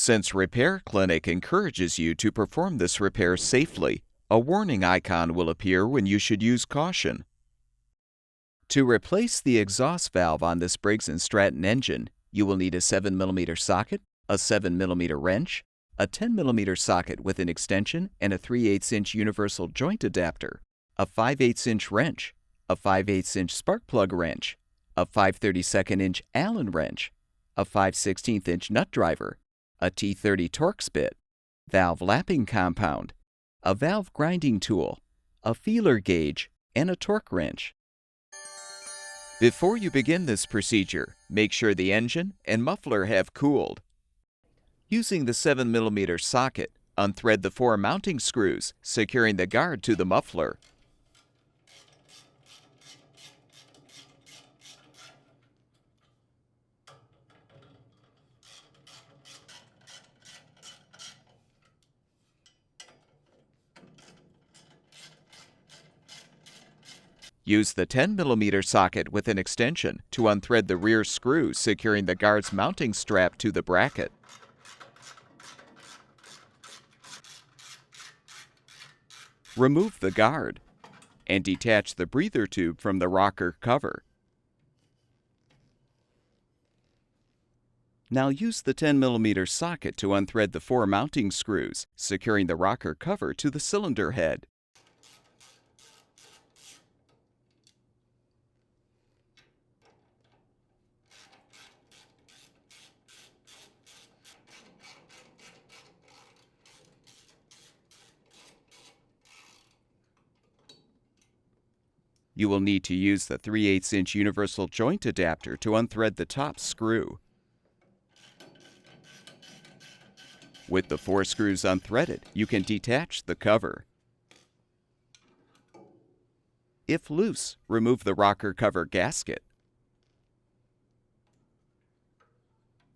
Since Repair Clinic encourages you to perform this repair safely, a warning icon will appear when you should use caution. To replace the exhaust valve on this Briggs Stratton engine, you will need a 7mm socket, a 7mm wrench, a 10mm socket with an extension and a 3/8" universal joint adapter, a 5/8" wrench, a 5/8" spark plug wrench, a 5/32" Allen wrench, a 5/16" nut driver, a T30 Torx bit, valve lapping compound, a valve grinding tool, a feeler gauge, and a torque wrench. Before you begin this procedure, make sure the engine and muffler have cooled. Using the 7mm socket, unthread the 4 mounting screws, securing the guard to the muffler. Use the 10mm socket with an extension to unthread the rear screw securing the guard's mounting strap to the bracket. Remove the guard and detach the breather tube from the rocker cover. Now use the 10mm socket to unthread the 4 mounting screws, securing the rocker cover to the cylinder head. You will need to use the 3/8" universal joint adapter to unthread the top screw. With the 4 screws unthreaded, you can detach the cover. If loose, remove the rocker cover gasket.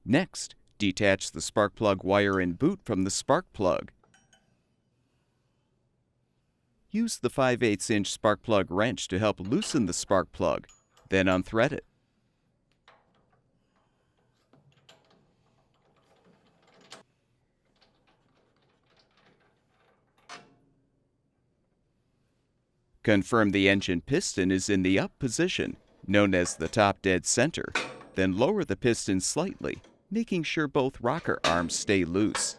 Next, detach the spark plug wire and boot from the spark plug. Use the 5/8" spark plug wrench to help loosen the spark plug, then unthread it. Confirm the engine piston is in the up position, known as the top dead center, then lower the piston slightly, making sure both rocker arms stay loose.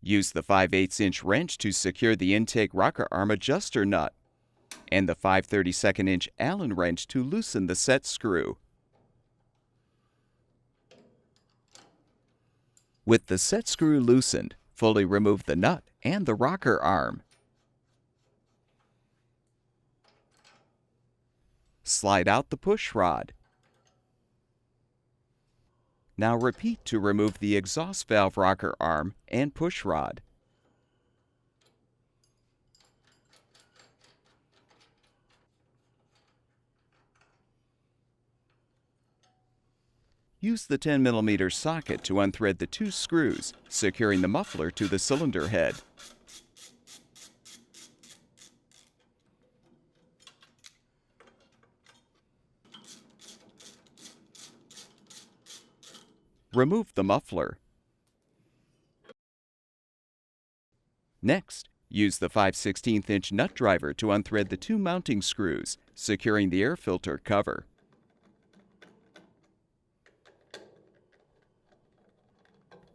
Use the 5/8" wrench to secure the intake rocker arm adjuster nut, and the 5/32" Allen wrench to loosen the set screw. With the set screw loosened, fully remove the nut and the rocker arm. Slide out the push rod. Now repeat to remove the exhaust valve rocker arm and push rod. Use the 10mm socket to unthread the 2 screws, securing the muffler to the cylinder head. Remove the muffler. Next, use the 5/16" nut driver to unthread the 2 mounting screws, securing the air filter cover.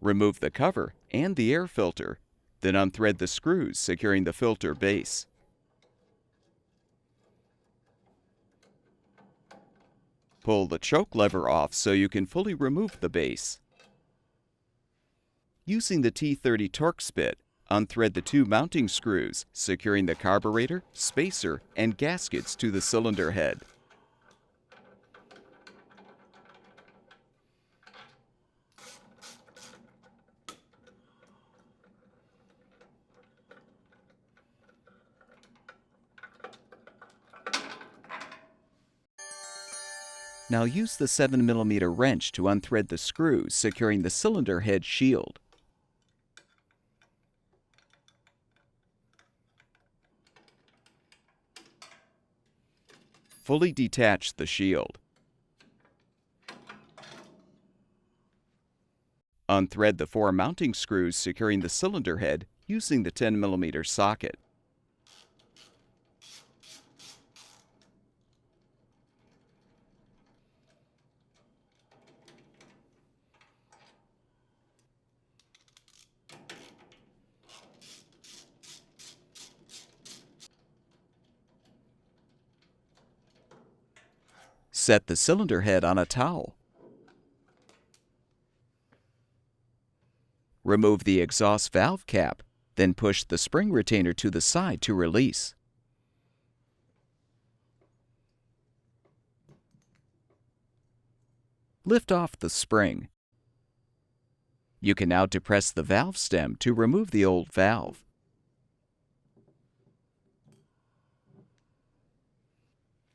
Remove the cover and the air filter, then unthread the screws securing the filter base. Pull the choke lever off so you can fully remove the base. Using the T30 Torx bit, unthread the 2 mounting screws, securing the carburetor, spacer, and gaskets to the cylinder head. Now use the 7mm wrench to unthread the screws securing the cylinder head shield. Fully detach the shield. Unthread the 4 mounting screws securing the cylinder head using the 10mm socket. Set the cylinder head on a towel. Remove the exhaust valve cap, then push the spring retainer to the side to release. Lift off the spring. You can now depress the valve stem to remove the old valve.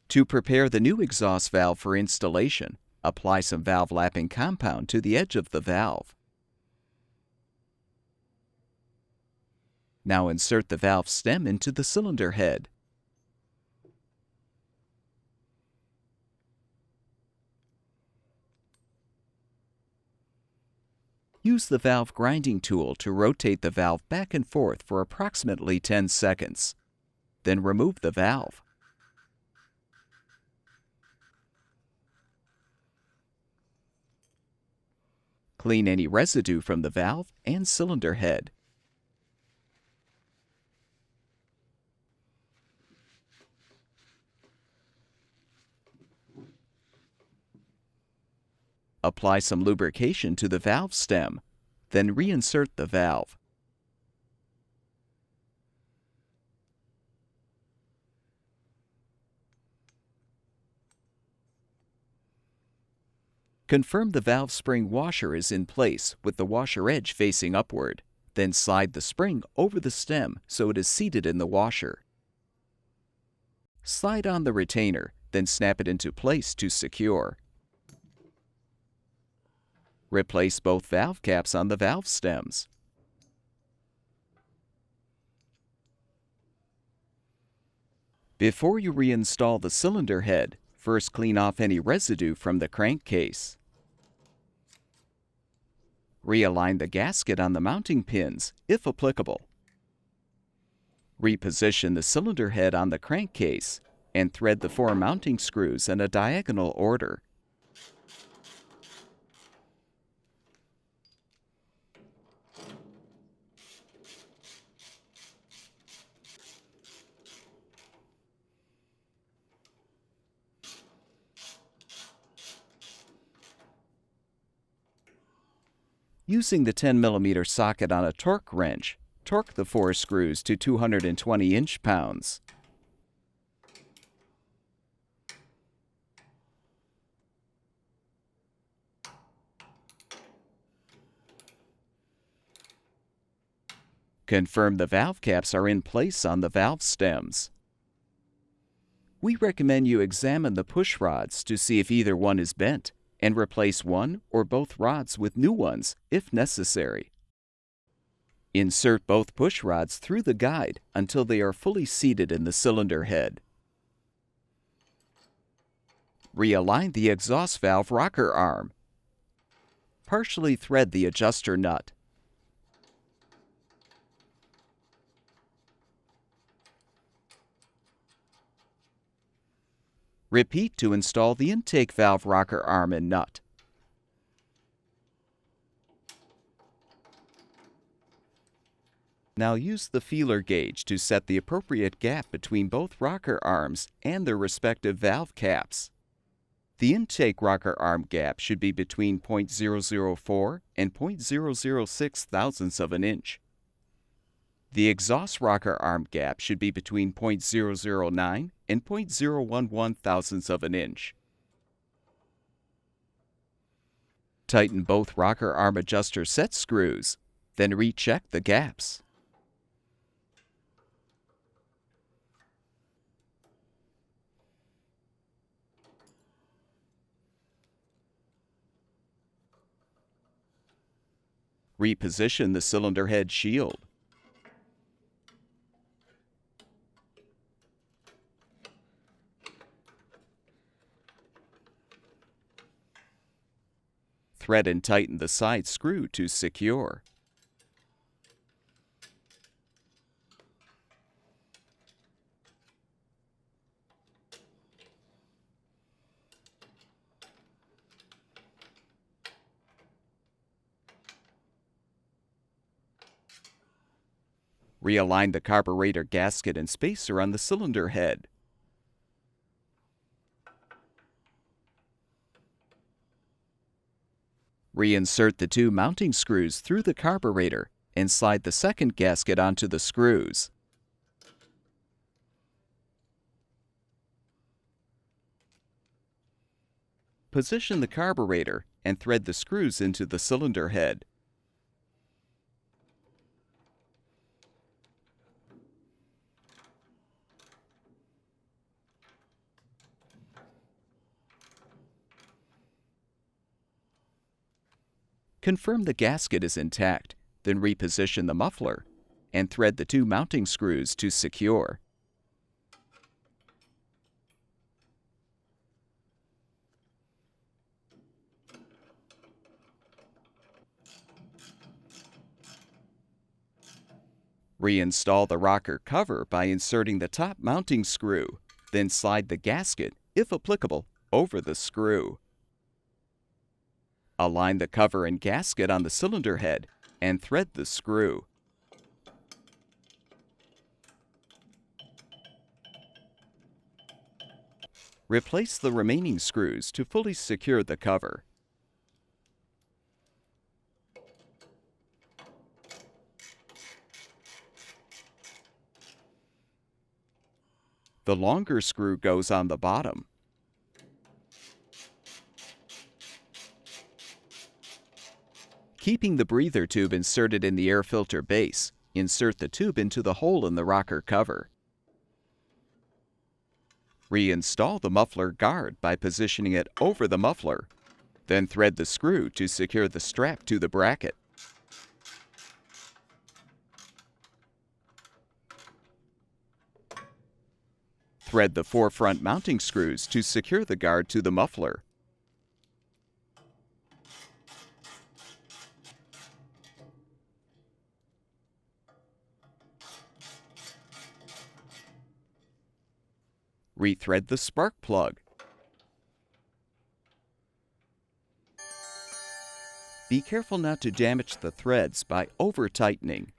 To prepare the new exhaust valve for installation, apply some valve lapping compound to the edge of the valve. Now insert the valve stem into the cylinder head. Use the valve grinding tool to rotate the valve back and forth for approximately 10 seconds. Then remove the valve. Clean any residue from the valve and cylinder head. Apply some lubrication to the valve stem, then reinsert the valve. Confirm the valve spring washer is in place with the washer edge facing upward. Then slide the spring over the stem so it is seated in the washer. Slide on the retainer, then snap it into place to secure. Replace both valve caps on the valve stems. Before you reinstall the cylinder head, first clean off any residue from the crankcase. Realign the gasket on the mounting pins, if applicable. Reposition the cylinder head on the crankcase and thread the 4 mounting screws in a diagonal order. Using the 10mm socket on a torque wrench, torque the 4 screws to 220 inch-pounds. Confirm the valve caps are in place on the valve stems. We recommend you examine the push rods to see if either one is bent, and replace one or both rods with new ones if necessary. Insert both push rods through the guide until they are fully seated in the cylinder head. Realign the exhaust valve rocker arm. Partially thread the adjuster nut. Repeat to install the intake valve rocker arm and nut. Now use the feeler gauge to set the appropriate gap between both rocker arms and their respective valve caps. The intake rocker arm gap should be between 0.004 and 0.006 thousandths of an inch. The exhaust rocker arm gap should be between 0.009 and 0.011 thousandths of an inch. Tighten both rocker arm adjuster set screws, then recheck the gaps. Reposition the cylinder head shield. Thread and tighten the side screw to secure. Realign the carburetor gasket and spacer on the cylinder head. Reinsert the 2 mounting screws through the carburetor and slide the second gasket onto the screws. Position the carburetor and thread the screws into the cylinder head. Confirm the gasket is intact, then reposition the muffler and thread the 2 mounting screws to secure. Reinstall the rocker cover by inserting the top mounting screw, then slide the gasket, if applicable, over the screw. Align the cover and gasket on the cylinder head and thread the screw. Replace the remaining screws to fully secure the cover. The longer screw goes on the bottom. Keeping the breather tube inserted in the air filter base, insert the tube into the hole in the rocker cover. Reinstall the muffler guard by positioning it over the muffler. Then thread the screw to secure the strap to the bracket. Thread the 4 front mounting screws to secure the guard to the muffler. Rethread the spark plug. Be careful not to damage the threads by over-tightening.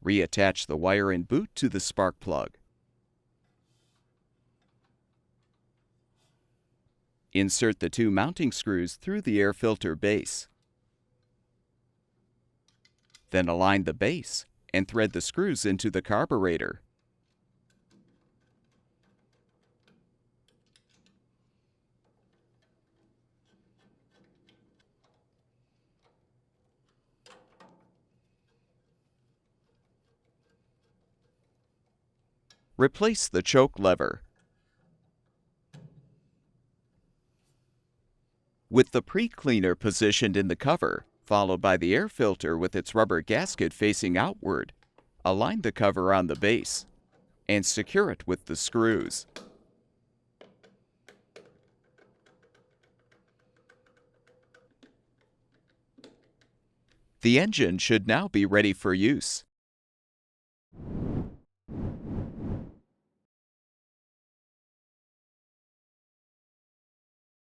Reattach the wire and boot to the spark plug. Insert the 2 mounting screws through the air filter base. Then align the base and thread the screws into the carburetor. Replace the choke lever. With the pre-cleaner positioned in the cover, followed by the air filter with its rubber gasket facing outward, align the cover on the base and secure it with the screws. The engine should now be ready for use.